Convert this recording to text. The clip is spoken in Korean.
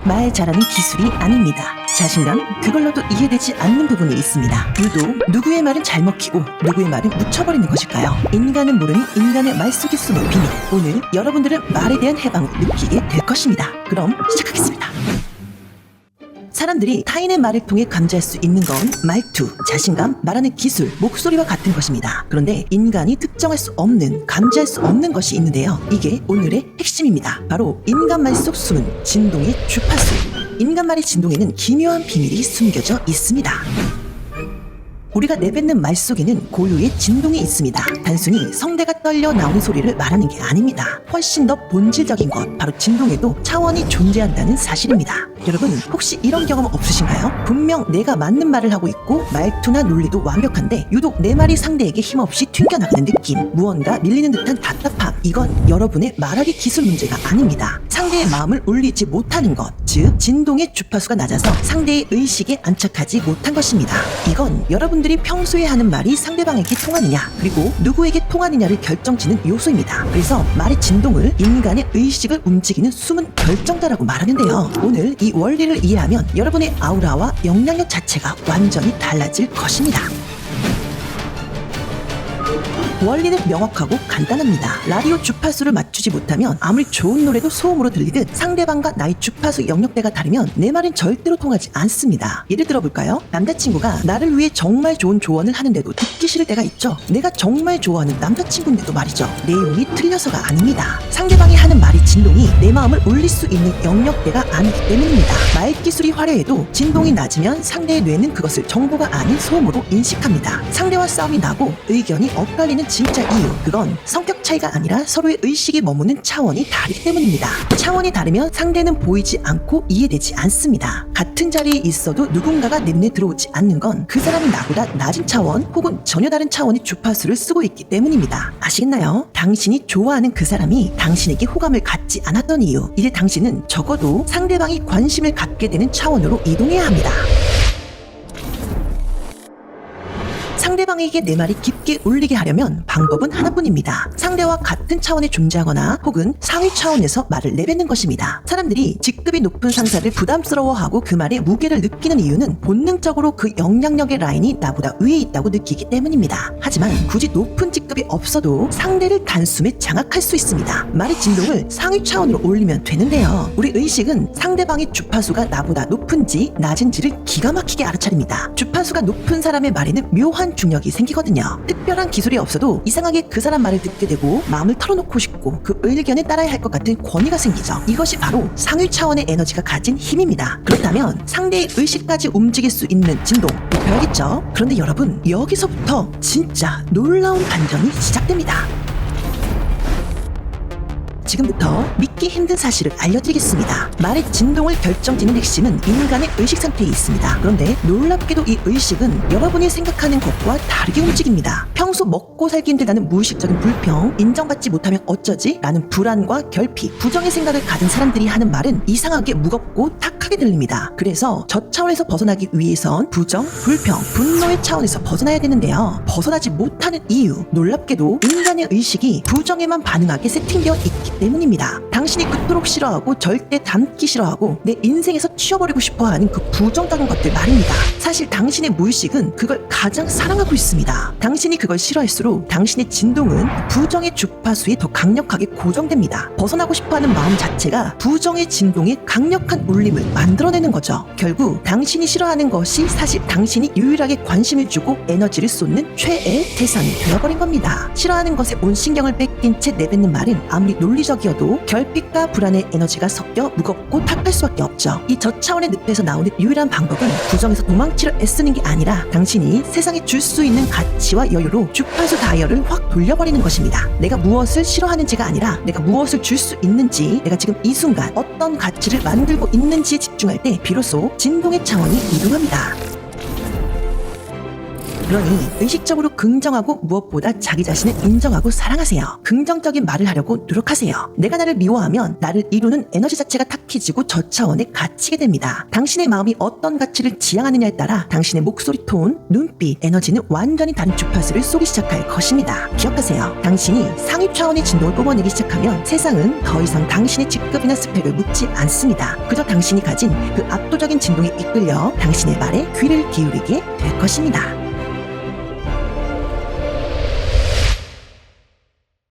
말 잘하는 기술이 아닙니다. 자신감, 그걸로도 이해되지 않는 부분이 있습니다. 유독 누구의 말은 잘 먹히고 누구의 말은 묻혀버리는 것일까요? 인간은 모르는 인간의 말 속에 숨은 비밀. 오늘 여러분들은 말에 대한 해방을 느끼게 될 것입니다. 그럼 시작하겠습니다. 사람들이 타인의 말을 통해 감지할 수 있는 건 말투, 자신감, 말하는 기술, 목소리와 같은 것입니다. 그런데 인간이 특정할 수 없는, 감지할 수 없는 것이 있는데요. 이게 오늘의 핵심입니다. 바로 인간 말 속 숨은 진동의 주파수. 인간 말의 진동에는 기묘한 비밀이 숨겨져 있습니다. 우리가 내뱉는 말 속에는 고유의 진동이 있습니다. 단순히 성대가 떨려 나오는 소리를 말하는 게 아닙니다. 훨씬 더 본질적인 것, 바로 진동에도 차원이 존재한다는 사실입니다. 여러분, 혹시 이런 경험 없으신가요? 분명 내가 맞는 말을 하고 있고 말투나 논리도 완벽한데 유독 내 말이 상대에게 힘없이 튕겨나가는 느낌, 무언가 밀리는 듯한 답답함. 이건 여러분의 말하기 기술 문제가 아닙니다. 상대의 마음을 울리지 못하는 것, 즉 진동의 주파수가 낮아서 상대의 의식에 안착하지 못한 것입니다. 이건 여러분들이 평소에 하는 말이 상대방에게 통하느냐, 그리고 누구에게 통하느냐를 결정짓는 요소입니다. 그래서 말의 진동을 인간의 의식을 움직이는 숨은 결정자라고 말하는데요. 오늘 이 원리를 이해하면 여러분의 아우라와 영향력 자체가 완전히 달라질 것입니다. 원리는 명확하고 간단합니다. 라디오 주파수를 맞추지 못하면 아무리 좋은 노래도 소음으로 들리듯 상대방과 나의 주파수 영역대가 다르면 내 말은 절대로 통하지 않습니다. 예를 들어볼까요? 남자친구가 나를 위해 정말 좋은 조언을 하는데도 듣기 싫을 때가 있죠. 내가 정말 좋아하는 남자친구인데도 말이죠. 내용이 틀려서가 아닙니다. 상대방이 하는 말의 진동이 내 마음을 울릴 수 있는 영역대가 아니기 때문입니다. 말 기술이 화려해도 진동이 낮으면 상대의 뇌는 그것을 정보가 아닌 소음으로 인식합니다. 상대와 싸움이 나고 의견이 엇갈리는 진짜 이유, 그건 성격 차이가 아니라 서로의 의식이 머무는 차원이 다르기 때문입니다. 차원이 다르면 상대는 보이지 않고 이해되지 않습니다. 같은 자리에 있어도 누군가가 내 눈에 들어오지 않는 건 그 사람이 나보다 낮은 차원 혹은 전혀 다른 차원의 주파수를 쓰고 있기 때문입니다. 아시겠나요? 당신이 좋아하는 그 사람이 당신에게 호감을 갖지 않았던 이유, 이제 당신은 적어도 상대방이 관심을 갖게 되는 차원으로 이동해야 합니다. 상대방에게 내 말이 깊게 울리게 하려면 방법은 하나뿐입니다. 상대와 같은 차원에 존재하거나 혹은 상위 차원에서 말을 내뱉는 것입니다. 사람들이 직급이 높은 상사를 부담스러워하고 그 말에 무게를 느끼는 이유는 본능적으로 그 영향력의 라인이 나보다 위에 있다고 느끼기 때문입니다. 하지만 굳이 높은 직급이 없어도 상대를 단숨에 장악할 수 있습니다. 말의 진동을 상위 차원으로 올리면 되는데요. 우리 의식은 상대방의 주파수가 나보다 높은지 낮은지를 기가 막히게 알아차립니다. 주파수가 높은 사람의 말에는 묘한 중력이 생기거든요. 특별한 기술이 없어도 이상하게 그 사람 말을 듣게 되고 마음을 털어놓고 싶고 그 의견에 따라야 할 것 같은 권위가 생기죠. 이것이 바로 상위 차원의 에너지가 가진 힘입니다. 그렇다면 상대의 의식까지 움직일 수 있는 진동, 높여야겠죠? 그런데 여러분, 여기서부터 진짜 놀라운 반전이 시작됩니다. 지금부터 믿기 힘든 사실을 알려드리겠습니다. 말의 진동을 결정짓는 핵심은 인간의 의식 상태에 있습니다. 그런데 놀랍게도 이 의식은 여러분이 생각하는 것과 다르게 움직입니다. 평소 먹고 살기 힘들다는 무의식적인 불평, 인정받지 못하면 어쩌지? 라는 불안과 결핍, 부정의 생각을 가진 사람들이 하는 말은 이상하게 무겁고 탁하게 들립니다. 그래서 저 차원에서 벗어나기 위해선 부정, 불평, 분노의 차원에서 벗어나야 되는데요. 벗어나지 못하는 이유, 놀랍게도 인간의 의식이 부정에만 반응하게 세팅되어 있기 때문입니다. 당신이 그토록 싫어하고 절대 닮기 싫어하고 내 인생에서 치워버리고 싶어하는 그 부정적인 것들 말입니다. 사실 당신의 무의식은 그걸 가장 사랑하고 있습니다. 당신이 그걸 싫어할수록 당신의 진동은 부정의 주파수에 더 강력하게 고정됩니다. 벗어나고 싶어하는 마음 자체가 부정의 진동에 강력한 울림을 만들어내는 거죠. 결국 당신이 싫어하는 것이 사실 당신이 유일하게 관심을 주고 에너지를 쏟는 최애 대상이 되어버린 겁니다. 싫어하는 것에 온 신경을 뺏긴 채 내뱉는 말은 아무리 논리적이어도 결핍과 불안의 에너지가 섞여 무겁고 탁할 수밖에 없죠. 이 저차원의 늪에서 나오는 유일한 방법은 부정에서 도망치려 애쓰는 게 아니라 당신이 세상에 줄 수 있는 가치와 여유로 주파수 다이얼을 확 돌려버리는 것입니다. 내가 무엇을 싫어하는지가 아니라 내가 무엇을 줄 수 있는지, 내가 지금 이 순간 어떤 가치를 만들고 있는지에 집중할 때 비로소 진동의 차원이 이동합니다. 그러니 의식적으로 긍정하고 무엇보다 자기 자신을 인정하고 사랑하세요. 긍정적인 말을 하려고 노력하세요. 내가 나를 미워하면 나를 이루는 에너지 자체가 탁해지고 저차원에 갇히게 됩니다. 당신의 마음이 어떤 가치를 지향하느냐에 따라 당신의 목소리 톤, 눈빛, 에너지는 완전히 다른 주파수를 쏘기 시작할 것입니다. 기억하세요. 당신이 상위 차원의 진동을 뿜어내기 시작하면 세상은 더 이상 당신의 직급이나 스펙을 묻지 않습니다. 그저 당신이 가진 그 압도적인 진동에 이끌려 당신의 말에 귀를 기울이게 될 것입니다.